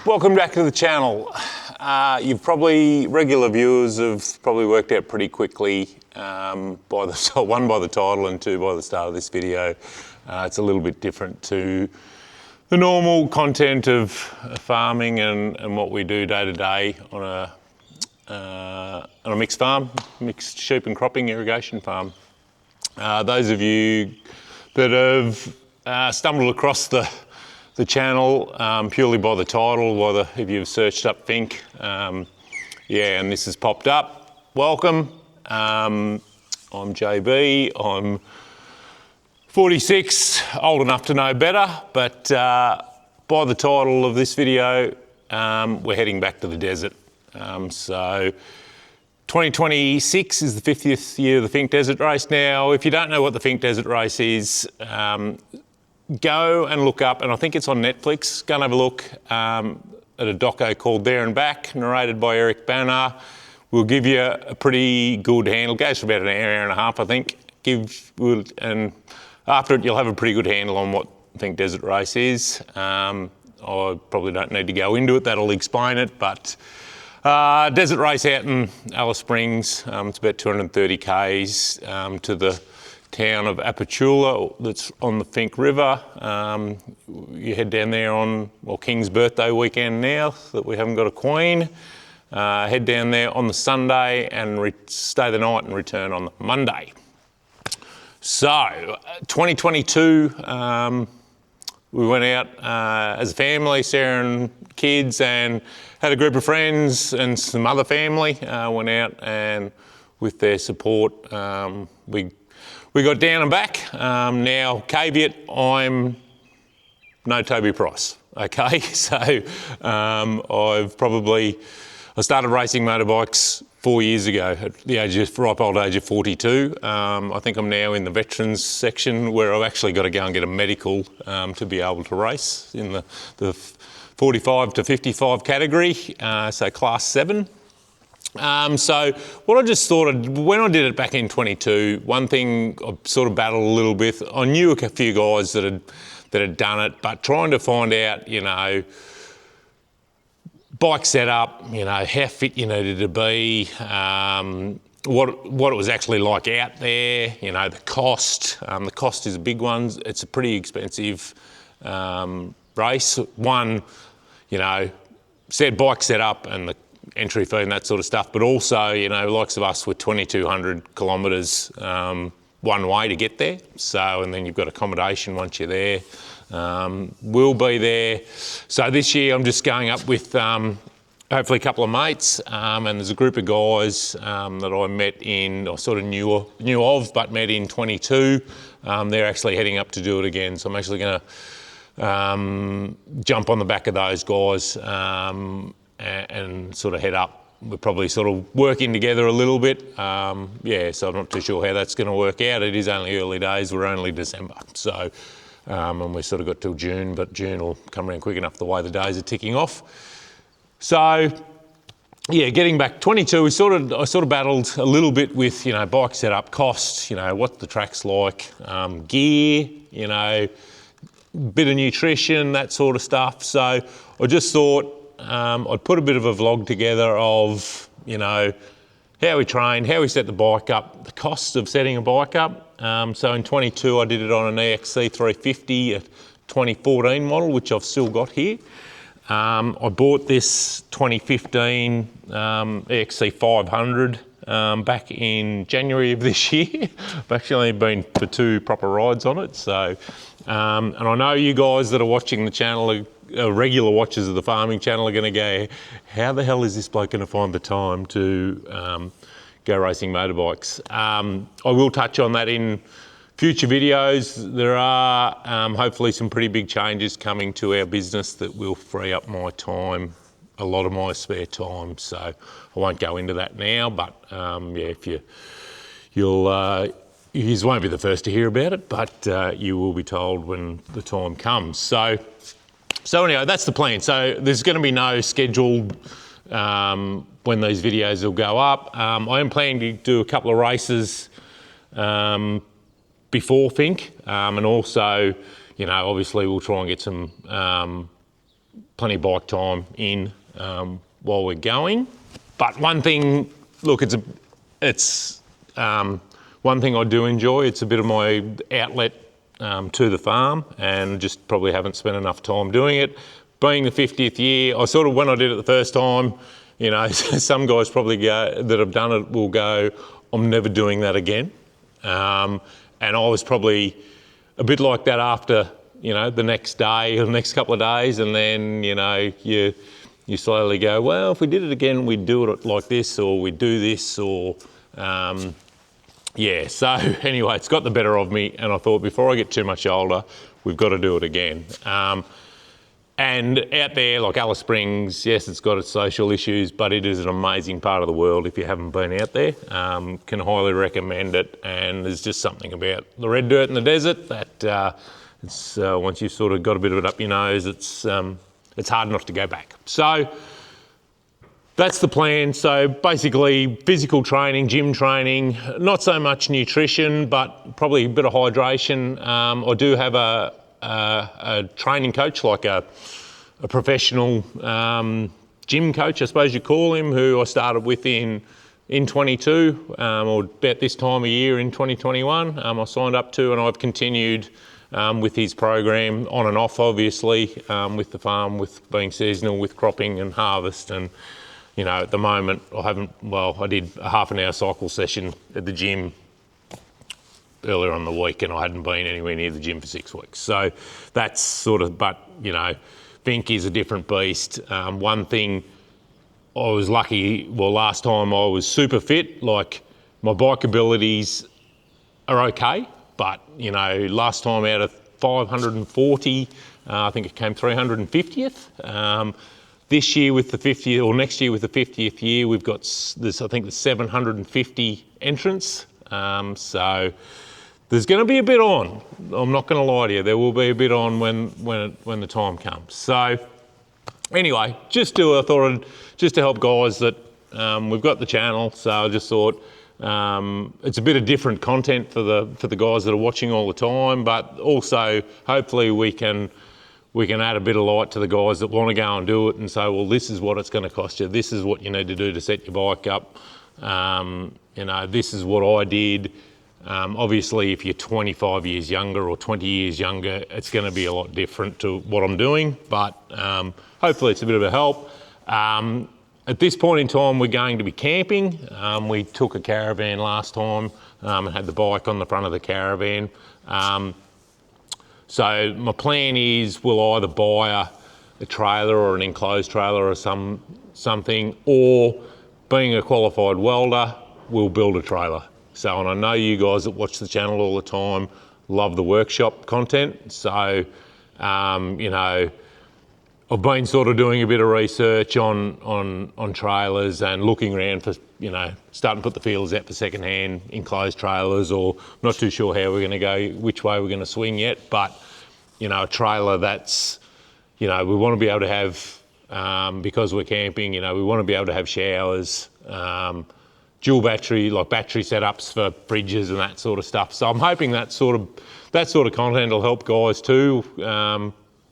Welcome back to the channel. Regular viewers have probably worked out pretty quickly, one by the title and two by the start of this video. It's a little bit different to the normal content of farming and what we do day to day on a mixed farm, mixed sheep and cropping irrigation farm. Those of you that have stumbled across the channel purely by the title, if you've searched up Finke, and this has popped up, welcome. I'm JB, I'm 46, old enough to know better, but by the title of this video, we're heading back to the desert. So 2026 is the 50th year of the Finke Desert Race. Now, if you don't know what the Finke Desert Race is, go and look up, and I think it's on Netflix. Go and have a look at a doco called There and Back, narrated by Eric Banner. We'll give you a pretty good handle. It goes for about an hour and a half, I think. And after it, you'll have a pretty good handle on what Finke Desert Race is. I probably don't need to go into it. That'll explain it. But desert race out in Alice Springs. It's about 230 k's to the town of Apachula that's on the Finke River. You head down there on King's birthday weekend now that we haven't got a queen. Head down there on the Sunday and stay the night and return on the Monday. So 2022, we went out as a family, Sarah and kids, and had a group of friends and some other family went out, and with their support, we got down and back. Now, caveat, I'm no Toby Price, okay? So I started racing motorbikes 4 years ago at the ripe old age of 42. I think I'm now in the veterans section where I've actually got to go and get a medical to be able to race in the 45 to 55 category, so class 7. So what I just thought, when I did it back in 22, one thing I sort of battled a little bit. I knew a few guys that had done it, but trying to find out, bike setup, how fit you needed to be, what it was actually like out there, the cost. The cost is a big one. It's a pretty expensive race. One, said bike setup and the entry fee and that sort of stuff, but also, likes of us with 2,200 kilometres one way to get there. So, and then you've got accommodation once you're there. We'll be there. So this year I'm just going up with hopefully a couple of mates, and there's a group of guys that I met I sort of knew of, but met in 22. They're actually heading up to do it again. So I'm actually going to jump on the back of those guys and sort of head up. We're probably sort of working together a little bit. So I'm not too sure how that's going to work out. It is only early days. We're only December. So, and we've sort of got till June, but June will come around quick enough the way the days are ticking off. So, getting back 22, I sort of battled a little bit with, bike setup, costs, what the track's like, gear, bit of nutrition, that sort of stuff. So I just thought, I'd put a bit of a vlog together of, how we train, how we set the bike up, the costs of setting a bike up. So in 22, I did it on an EXC 350, a 2014 model, which I've still got here. I bought this 2015 EXC 500 back in January of this year. I've actually been for 2 proper rides on it. So, and I know you guys that are watching the channel, regular watchers of the farming channel, are going to go, how the hell is this bloke going to find the time to go racing motorbikes? I will touch on that in future videos. There are hopefully some pretty big changes coming to our business that will free up my time, a lot of my spare time. So I won't go into that now, but you won't be the first to hear about it, but you will be told when the time comes. So anyway, that's the plan. So there's going to be no scheduled when these videos will go up. I am planning to do a couple of races before Finke, and also, obviously we'll try and get some plenty of bike time in while we're going. But one thing, look, it's one thing I do enjoy. It's a bit of my outlet to the farm, and just probably haven't spent enough time doing it. Being the 50th year, I sort of, when I did it the first time, you know, some guys probably that have done it will go, I'm never doing that again. And I was probably a bit like that after, you know, the next day or the next couple of days, and then, you know, you slowly go, well, if we did it again, we'd do it like this, or we'd do this, or yeah. So anyway, it's got the better of me, and I thought before I get too much older, we've got to do it again. And out there, like Alice Springs, yes, it's got its social issues, but it is an amazing part of the world if you haven't been out there. Can highly recommend it, and there's just something about the red dirt in the desert that it's once you've sort of got a bit of it up your nose, it's hard not to go back. So that's the plan. So basically physical training, gym training, not so much nutrition, but probably a bit of hydration. I do have a training coach, like a professional gym coach, I suppose you call him, who I started with in 22, or about this time of year in 2021. I signed up to, and I've continued with his program on and off, obviously, with the farm, with being seasonal, with cropping and harvest. And, you know, at the moment I did a half an hour cycle session at the gym earlier on the week, and I hadn't been anywhere near the gym for 6 weeks. So that's sort of, but, you know, Finke is a different beast. One thing, I was lucky, well, last time I was super fit, like my bike abilities are okay, but, you know, last time out of 540, I think it came 350th. This year with the 50th, or next year with the 50th year, we've got this, I think, the 750 entrants. So there's going to be a bit on. I'm not going to lie to you. There will be a bit on when the time comes. So anyway, just to help guys that we've got the channel. So I just thought it's a bit of different content for the guys that are watching all the time, but also hopefully we can add a bit of light to the guys that want to go and do it and say, well, this is what it's going to cost you. This is what you need to do to set your bike up. You know, this is what I did. Obviously, if you're 25 years younger or 20 years younger, it's going to be a lot different to what I'm doing, but hopefully it's a bit of a help. At this point in time, we're going to be camping. We took a caravan last time and had the bike on the front of the caravan. So my plan is we'll either buy a trailer or an enclosed trailer or something, or being a qualified welder, we'll build a trailer. So, and I know you guys that watch the channel all the time love the workshop content. So, you know, I've been sort of doing a bit of research on trailers and looking around for, you know, starting to put the feelers out for second-hand enclosed trailers, or not too sure how we're going to go, which way we're going to swing yet. But, you know, a trailer that's, you know, we want to be able to have, because we're camping, you know, we want to be able to have showers, dual battery, like battery setups for fridges and that sort of stuff. So I'm hoping that sort of content will help guys too.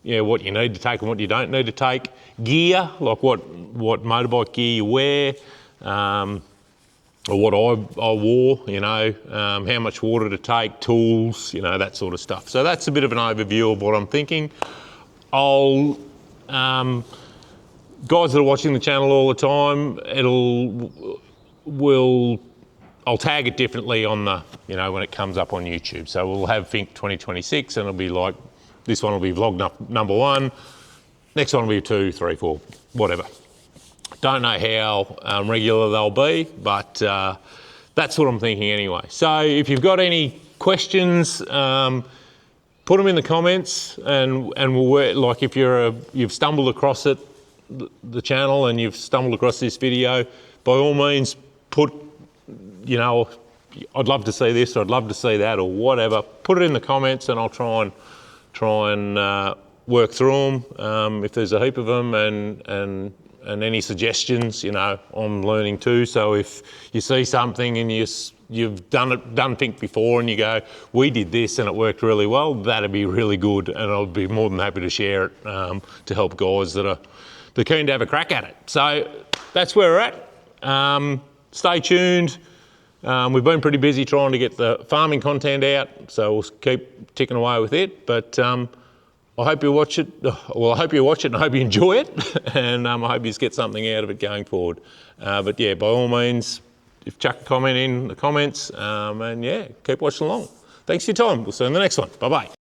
Yeah, what you need to take and what you don't need to take. Gear, like what motorbike gear you wear, or what I wore, you know, how much water to take, tools, you know, that sort of stuff. So that's a bit of an overview of what I'm thinking. Guys that are watching the channel all the time, I'll tag it differently on the, you know, when it comes up on YouTube. So we'll have Finke 2026, and it'll be like, this one will be vlog number 1, next one will be 2, 3, 4, whatever. Don't know how regular they'll be, but that's what I'm thinking anyway. So if you've got any questions, put them in the comments, and we'll work. Like if you've stumbled across it, the channel, and you've stumbled across this video, by all means, put, you know, I'd love to see this, or I'd love to see that, or whatever. Put it in the comments, and I'll try and work through them if there's a heap of them, and any suggestions, you know, I'm learning too. So if you see something and you you've done Finke before and you go, we did this and it worked really well, that'd be really good, and I'll be more than happy to share it to help guys that are keen to have a crack at it. So that's where we're at. Stay tuned. We've been pretty busy trying to get the farming content out, so we'll keep ticking away with it. But I hope you watch it. Well, I hope you watch it and I hope you enjoy it, and I hope you just get something out of it going forward. But yeah, by all means, if chuck a comment in the comments, and yeah, keep watching along. Thanks for your time. We'll see you in the next one. Bye bye.